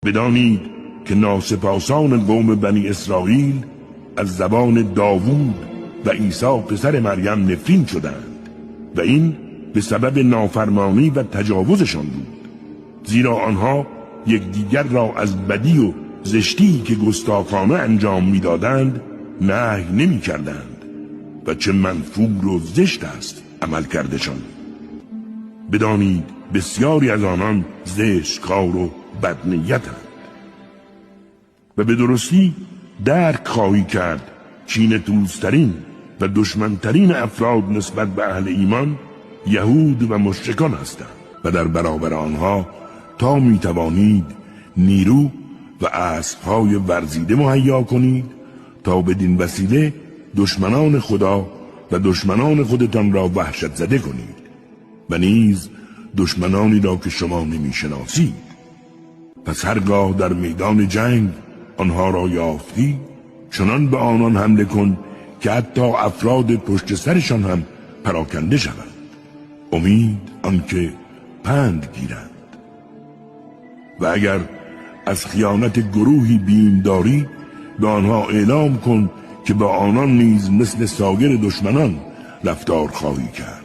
بدانید که ناسپاسان قوم بنی اسرائیل از زبان داوود و عیسی پسر مریم نفرین شدند و این به سبب نافرمانی و تجاوزشان بود، زیرا آنها یکدیگر را از بدی و زشتی که گستاخانه انجام میدادند نهی نمی کردند و چه منفور و زشت است عمل کردشان. بدانید بسیاری از آنان زشت کار و بدنیتند. و به درستی درک خواهی کرد کینه توزترین و دشمنترین افراد نسبت به اهل ایمان یهود و مشرکان هستند و در برابر آنها تا می توانید نیرو و اسب‌های ورزیده مهیا کنید تا بدین وسیله دشمنان خدا و دشمنان خودتان را وحشت زده کنید و نیز دشمنانی را که شما نمی شناسید. پس هرگاه در میدان جنگ آنها را یافتی چنان به آنان حمله کن که حتی افراد پشت سرشان هم پراکنده شوند، امید آنکه پند گیرند. و اگر از خیانت گروهی بیم داری به آنها اعلام کن که با آنان نیز مثل سایر دشمنان رفتار خواهی کرد.